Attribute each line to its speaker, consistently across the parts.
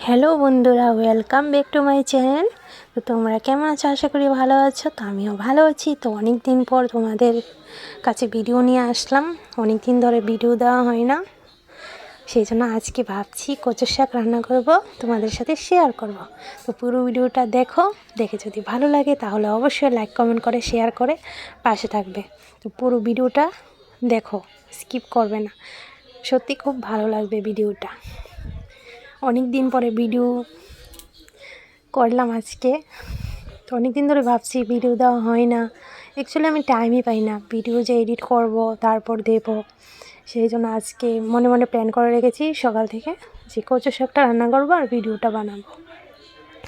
Speaker 1: Hello বন্ধুরা, welcome back to my channel. তো তোমরা কেমন আছো? আশা করি ভালো আছো। তো আমিও ভালো আছি। তো অনেক দিন পর তোমাদের কাছে ভিডিও নিয়ে আসলাম। অনেক দিন ধরে ভিডিও দেওয়া হয় না, সেই জন্য আজকে ভাবছি কচুর শাক রান্না করব, তোমাদের সাথে শেয়ার করব। তো পুরো ভিডিওটা দেখো, দেখে যদি ভালো লাগে তাহলে অবশ্যই লাইক কমেন্ট করে শেয়ার করে পাশে থাকবে। তো পুরো ভিডিওটা দেখো, স্কিপ করবে না, সত্যি খুব ভালো লাগবে ভিডিওটা। অনেক দিন পরে ভিডিও করলাম আজকে। তো অনেক দিন ধরে ভাবছি ভিডিও দেওয়া হয় না, অ্যাকচুয়ালি আমি টাইমই পাই না ভিডিও যে এডিট করব তারপর দেব। সেই জন্য আজকে মনে মনে প্ল্যান করে রেখেছি সকাল থেকে যে কচু শাকটা রান্না করবো আর ভিডিওটা বানাবো।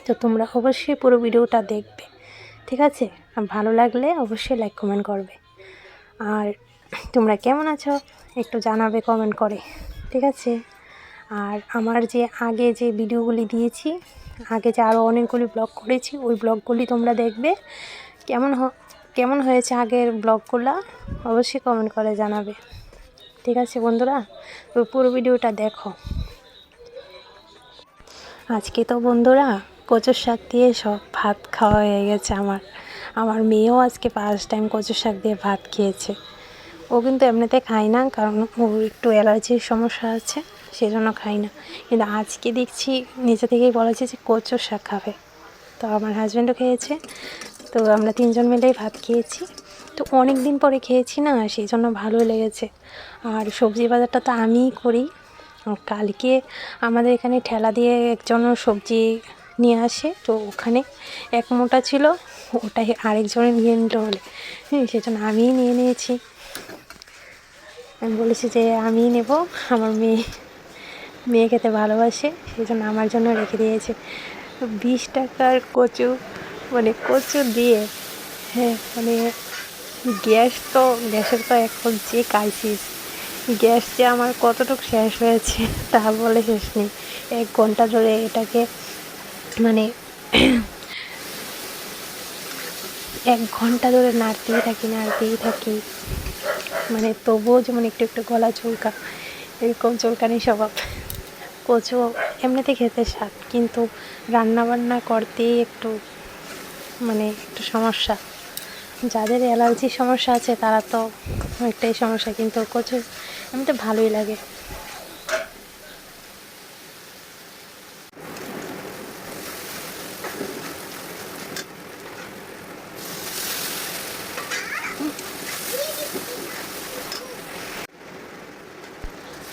Speaker 1: তো তোমরা অবশ্যই পুরো ভিডিওটা দেখবে, ঠিক আছে? আর ভালো লাগলে অবশ্যই লাইক কমেন্ট করবে। আর তোমরা কেমন আছো একটু জানাবে কমেন্ট করে, ঠিক আছে? আর আমার যে আগে যে ভিডিওগুলি দিয়েছি, আগে যে আরও অনেকগুলি ব্লগ করেছি, ওই ব্লগগুলি তোমরা দেখবে। কেমন হয়েছে আগের ব্লগগুলো অবশ্যই কমেন্ট করে জানাবে, ঠিক আছে বন্ধুরা? তো পুরো ভিডিওটা দেখো। আজকে তো বন্ধুরা কচুর শাক দিয়ে সব ভাত খাওয়া হয়ে গেছে। আমার মেয়েও আজকে ফার্স্ট টাইম কচুর শাক দিয়ে ভাত খেয়েছে। ও কিন্তু এমনিতে খায় না, কারণ ওর একটু অ্যালার্জির সমস্যা আছে, সেই জন্য খায় না। কিন্তু আজকে দেখছি নিজে থেকেই বলেছে যে কচুর শাক খাবে। তো আমার হাজব্যান্ডও খেয়েছে, তো আমরা তিনজন মিলেই ভাত খেয়েছি। তো অনেক দিন পরে খেয়েছি না, সেই জন্য ভালোই লেগেছে। আর সবজি বাজারটা তো আমিই করি। কালকে আমাদের এখানে ঠেলা দিয়ে একজন সবজি নিয়ে আসে, তো ওখানে এক মোটা ছিল, ওটাই আরেকজনে নিয়ে নিল বলে সেই জন্য আমিই নিয়ে নিয়েছি। আমি বলেছি যে আমিই নেব, আমার মেয়ে খেতে ভালোবাসে, সেই জন্য আমার জন্য রেখে দিয়েছে। 20 টাকার কচু, মানে কচু দিয়ে, হ্যাঁ মানে গ্যাসের তো এখন যে ক্রাইসিস, গ্যাস যে আমার কতটুকু শেষ হয়েছে তা বলে শেষ নেই। 1 ঘন্টা ধরে এটাকে মানে 1 ঘন্টা ধরে নাড়তেই থাকি, মানে তবুও যেমন একটু একটু গলা চুলকা, এরকম চুলকানি স্বভাব। কচু এমনিতে খেতে স্বাদ, কিন্তু রান্নাবান্না করতেই একটু সমস্যা। যাদের অ্যালার্জির সমস্যা আছে তারা তো একটাই সমস্যা, কিন্তু কচু এমনিতে ভালোই লাগে।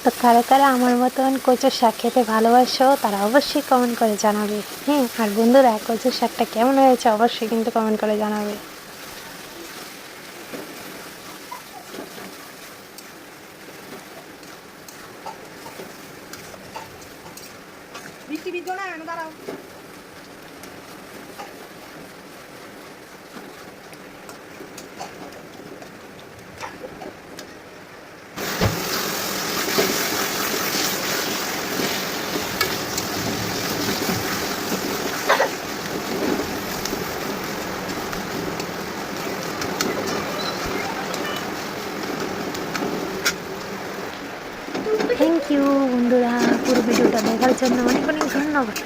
Speaker 1: তো কারা কারা আমার মতন কচুর শাক খেতে ভালোবাসো তারা অবশ্যই কমেন্ট করে জানাবে। হ্যাঁ, আর বন্ধুরা কচুর শাকটা কেমন হয়েছে অবশ্যই কিন্তু কমেন্ট করে জানাবে। থ্যাংক ইউ বন্ধুরা, পুরো ভিডিওটা দেখার জন্য অনেক অনেক ধন্যবাদ।